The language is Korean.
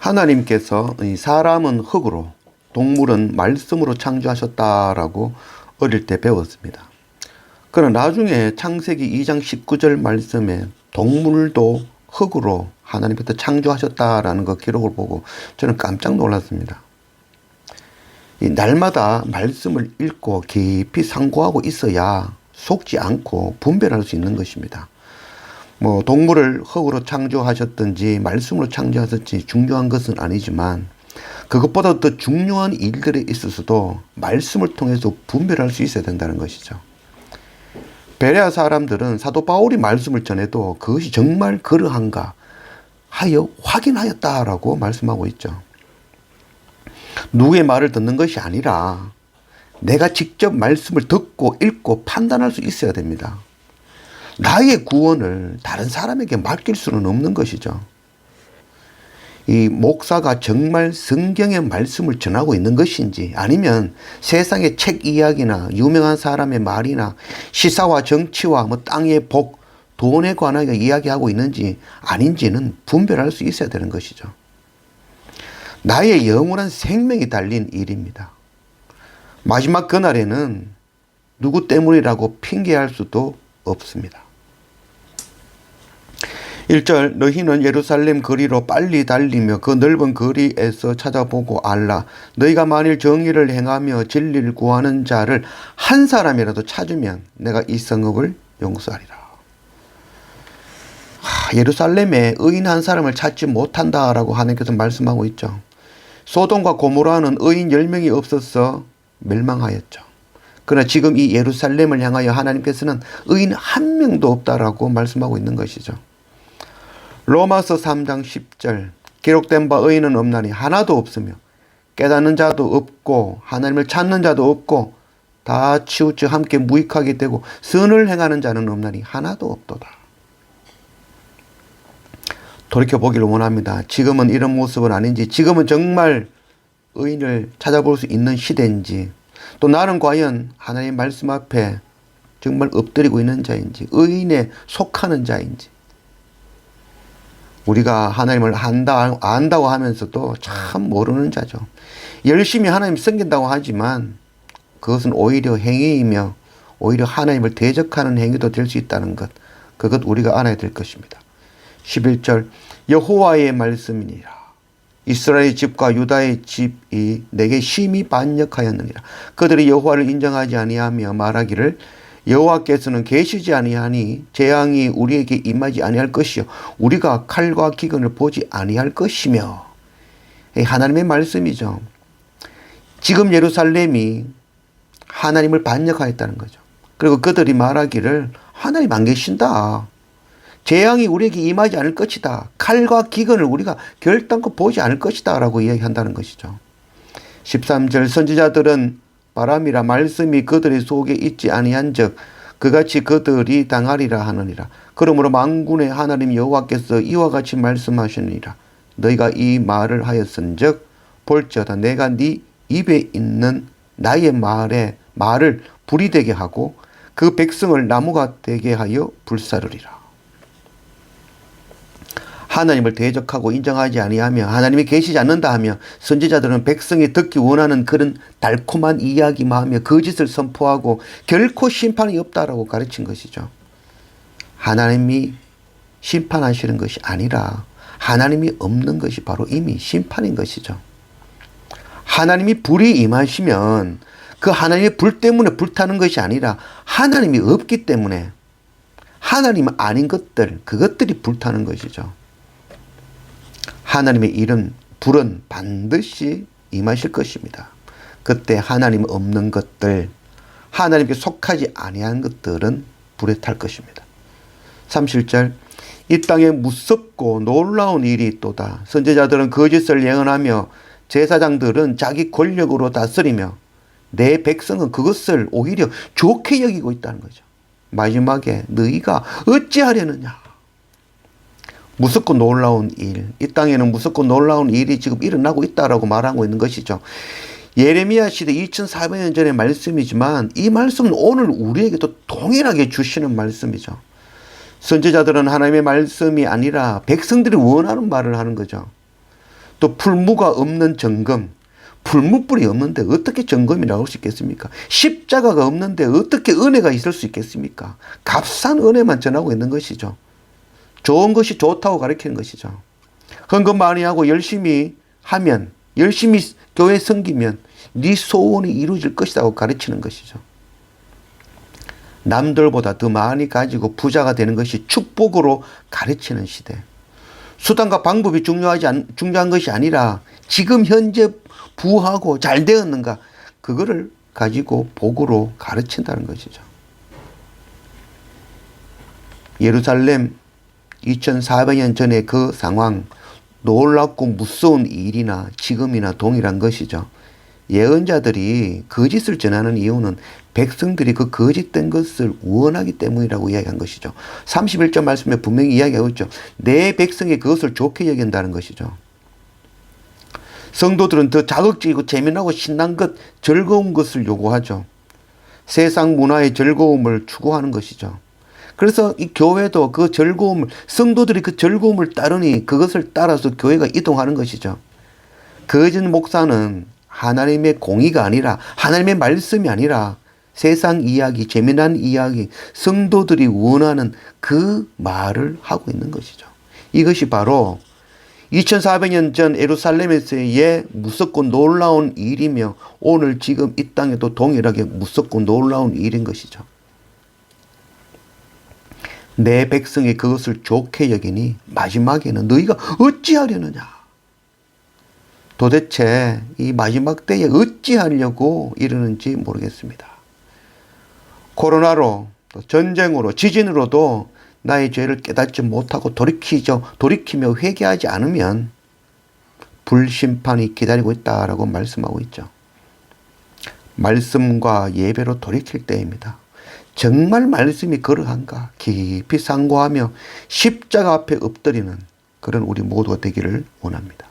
하나님께서 사람은 흙으로 동물은 말씀으로 창조하셨다라고 어릴 때 배웠습니다. 그러나 나중에 창세기 2장 19절 말씀에 동물도 흙으로 하나님께서 창조하셨다라는 그 기록을 보고 저는 깜짝 놀랐습니다. 날마다 말씀을 읽고 깊이 상고하고 있어야 속지 않고 분별할 수 있는 것입니다. 동물을 흙으로 창조하셨든지 말씀으로 창조하셨든지 중요한 것은 아니지만 그것보다 더 중요한 일들에 있어서도 말씀을 통해서 분별할 수 있어야 된다는 것이죠. 베레아 사람들은 사도 바울이 말씀을 전해도 그것이 정말 그러한가 하여 확인하였다라고 말씀하고 있죠. 누구의 말을 듣는 것이 아니라 내가 직접 말씀을 듣고 읽고 판단할 수 있어야 됩니다. 나의 구원을 다른 사람에게 맡길 수는 없는 것이죠. 이 목사가 정말 성경의 말씀을 전하고 있는 것인지 아니면 세상의 책 이야기나 유명한 사람의 말이나 시사와 정치와 땅의 복, 돈에 관하여 이야기하고 있는지 아닌지는 분별할 수 있어야 되는 것이죠. 나의 영원한 생명이 달린 일입니다. 마지막 그날에는 누구 때문이라고 핑계할 수도 없습니다. 1절 너희는 예루살렘 거리로 빨리 달리며 그 넓은 거리에서 찾아보고 알라. 너희가 만일 정의를 행하며 진리를 구하는 자를 한 사람이라도 찾으면 내가 이 성읍을 용서하리라. 예루살렘에 의인 한 사람을 찾지 못한다라고 하나님께서 말씀하고 있죠. 소돔과 고모라는 의인 10명이 없어서 멸망하였죠. 그러나 지금 이 예루살렘을 향하여 하나님께서는 의인 한 명도 없다라고 말씀하고 있는 것이죠. 로마서 3장 10절 기록된 바 의인은 없나니 하나도 없으며 깨닫는 자도 없고 하나님을 찾는 자도 없고 다 치우쳐 함께 무익하게 되고 선을 행하는 자는 없나니 하나도 없도다. 돌이켜보기를 원합니다. 지금은 이런 모습은 아닌지, 지금은 정말 의인을 찾아볼 수 있는 시대인지, 또 나는 과연 하나님의 말씀 앞에 정말 엎드리고 있는 자인지, 의인에 속하는 자인지. 우리가 하나님을 안다고 하면서도 참 모르는 자죠. 열심히 하나님 섬긴다고 하지만 그것은 오히려 행위이며 오히려 하나님을 대적하는 행위도 될 수 있다는 것, 그것 우리가 알아야 될 것입니다. 11절 여호와의 말씀이니라. 이스라엘 집과 유다의 집이 내게 심히 반역하였느니라. 그들이 여호와를 인정하지 아니하며 말하기를 여호와께서는 계시지 아니하니 재앙이 우리에게 임하지 아니할 것이요 우리가 칼과 기근을 보지 아니할 것이며. 하나님의 말씀이죠. 지금 예루살렘이 하나님을 반역하였다는 거죠. 그리고 그들이 말하기를 하나님 안 계신다. 재앙이 우리에게 임하지 않을 것이다. 칼과 기근을 우리가 결단코 보지 않을 것이다 라고 이야기한다는 것이죠. 13절 선지자들은 바람이라 말씀이 그들의 속에 있지 아니한 적 그같이 그들이 당하리라 하느니라. 그러므로 만군의 하나님 여호와께서 이와 같이 말씀하시느니라. 너희가 이 말을 하였은즉 볼지어다 내가 네 입에 있는 나의 말을 불이 되게 하고 그 백성을 나무가 되게 하여 불사르리라. 하나님을 대적하고 인정하지 아니하며 하나님이 계시지 않는다 하며 선지자들은 백성이 듣기 원하는 그런 달콤한 이야기만 하며 거짓을 선포하고 결코 심판이 없다라고 가르친 것이죠. 하나님이 심판하시는 것이 아니라 하나님이 없는 것이 바로 이미 심판인 것이죠. 하나님이 불이 임하시면 그 하나님의 불 때문에 불타는 것이 아니라 하나님이 없기 때문에 하나님 아닌 것들, 그것들이 불타는 것이죠. 하나님의 이름 불은 반드시 임하실 것입니다. 그때 하나님 없는 것들, 하나님께 속하지 아니한 것들은 불에 탈 것입니다. 37절 이 땅에 무섭고 놀라운 일이 있도다. 선지자들은 거짓을 예언하며 제사장들은 자기 권력으로 다스리며 내 백성은 그것을 오히려 좋게 여기고 있다는 거죠. 마지막에 너희가 어찌하려느냐. 무섭고 놀라운 일, 이 땅에는 무섭고 놀라운 일이 지금 일어나고 있다라고 말하고 있는 것이죠. 예레미야 시대 2400년 전의 말씀이지만 이 말씀은 오늘 우리에게도 동일하게 주시는 말씀이죠. 선지자들은 하나님의 말씀이 아니라 백성들이 원하는 말을 하는 거죠. 또 풀무가 없는 정금. 풀무불이 없는데 어떻게 정금이 나올 수 있겠습니까? 십자가가 없는데 어떻게 은혜가 있을 수 있겠습니까? 값싼 은혜만 전하고 있는 것이죠. 좋은 것이 좋다고 가르치는 것이죠. 헌금 많이 하고 열심히 하면, 열심히 교회 섬기면 네 소원이 이루어질 것이라고 가르치는 것이죠. 남들보다 더 많이 가지고 부자가 되는 것이 축복으로 가르치는 시대. 수단과 방법이 중요한 것이 아니라 지금 현재 부하고 잘 되었는가, 그거를 가지고 복으로 가르친다는 것이죠. 예루살렘 2400년 전의 그 상황, 놀랍고 무서운 일이나 지금이나 동일한 것이죠. 예언자들이 거짓을 전하는 이유는 백성들이 그 거짓된 것을 원하기 때문이라고 이야기한 것이죠. 31절 말씀에 분명히 이야기하고 있죠. 내 백성이 그것을 좋게 여긴다는 것이죠. 성도들은 더 자극적이고 재미나고 신난 것, 즐거운 것을 요구하죠. 세상 문화의 즐거움을 추구하는 것이죠. 그래서 이 교회도 그 즐거움을, 성도들이 그 즐거움을 따르니 그것을 따라서 교회가 이동하는 것이죠. 거짓 목사는 하나님의 공의가 아니라, 하나님의 말씀이 아니라 세상 이야기, 재미난 이야기, 성도들이 원하는 그 말을 하고 있는 것이죠. 이것이 바로 2400년 전 예루살렘에서의 무섭고 놀라운 일이며 오늘 지금 이 땅에도 동일하게 무섭고 놀라운 일인 것이죠. 내 백성이 그것을 좋게 여기니 마지막에는 너희가 어찌하려느냐. 도대체 이 마지막 때에 어찌하려고 이러는지 모르겠습니다. 코로나로, 또 전쟁으로, 지진으로도 나의 죄를 깨닫지 못하고 돌이키며 회개하지 않으면 불심판이 기다리고 있다라고 말씀하고 있죠. 말씀과 예배로 돌이킬 때입니다. 정말 말씀이 그러한가 깊이 상고하며 십자가 앞에 엎드리는 그런 우리 모두가 되기를 원합니다.